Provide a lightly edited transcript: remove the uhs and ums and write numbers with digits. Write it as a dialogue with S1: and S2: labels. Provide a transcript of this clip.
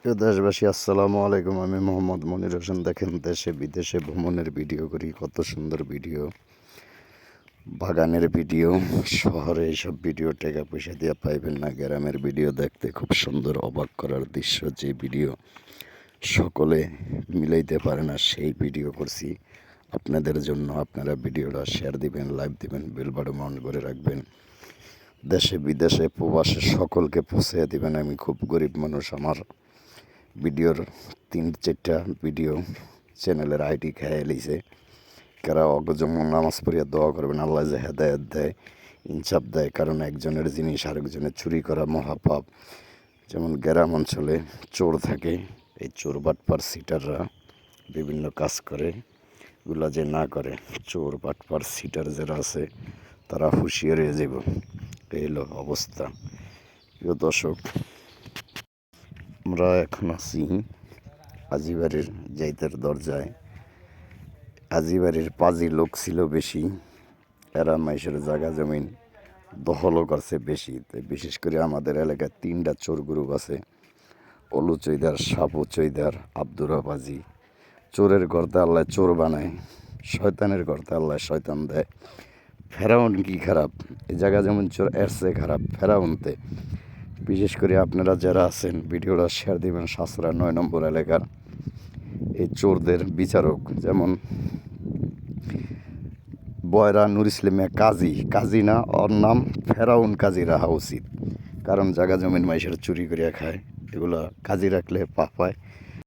S1: প্রিয় দেশবাসী, আসসালামু আলাইকুম। আমি মোহাম্মদ মনির হোসেন। দেখেন, দেশে বিদেশে ভ্রমণের ভিডিও করি, কত সুন্দর ভিডিও, বাগানের ভিডিও। শহরে এইসব ভিডিও টাকা পয়সা দিয়ে পাইবেন না। গ্রামের ভিডিও দেখতে খুব সুন্দর, অবাক করার দৃশ্য, যে ভিডিও সকলে মিলাইতে পারে না, সেই ভিডিও করছি আপনাদের জন্য। আপনারা ভিডিওটা শেয়ার দিবেন, লাইভ দিবেন, বেল বাটন অন করে রাখবেন। দেশে বিদেশে প্রবাসে সকলকে পৌঁছে দিবেন। আমি খুব গরিব মানুষ, আমার ভিডিওর 3-4টা ভিডিও চ্যানেলের আইডি খেয়ে লিছে। কারা যেমন নামাজ পড়িয়া দোয়া করবেন, আল্লাহ যে হেদায়ত দেয়, ইনসাফ দেয়। কারণ একজনের জিনিস আরেকজনের চুরি করা মহাপাপ। যেমন গ্রাম অঞ্চলে চোর থাকে, এই চোর বাটপার সিটাররা বিভিন্ন কাজ করে, এগুলা যে না করে, চোর বাটপার সিটার যারা আছে তারা হুঁশিয়ার হয়ে যাব। এই হলো অবস্থা। প্রিয় দর্শক, আমরা এখন আছি আজিবাড়ির যাইতের দরজায়। আজিবাড়ির পাজি লোক ছিল বেশি, এরা মাইশের জায়গা জমিন দখলও করছে বেশি। তাই বিশেষ করে আমাদের এলাকায় 3টা চোর গ্রুপ আছে: অলু চৈদার, সাপু চৈদার, আব্দুরা পাজি। চোরের গর্তে আল্লাহ চোর বানায়, শয়তানের গর্তে আল্লাহ শয়তান দেয়। ফেরাউন কি খারাপ, এই জায়গা যেমন চোর, এর চেয়ে খারাপ ফেরাউনতে। বিশেষ করে আপনারা যারা আছেন ভিডিওটা শেয়ার দিবেন। সাঁচড়া 9 নম্বর এলাকার এই চোরদের বিচারক, যেমন বয়রা নুর ইসলামিয়া কাজী না, ওর নাম ফেরাউন কাজী রাখা উচিত। কারণ জায়গা জমিন মাইসের চুরি করিয়া খায়, এগুলো কাজী রাখলে পাপ হয়।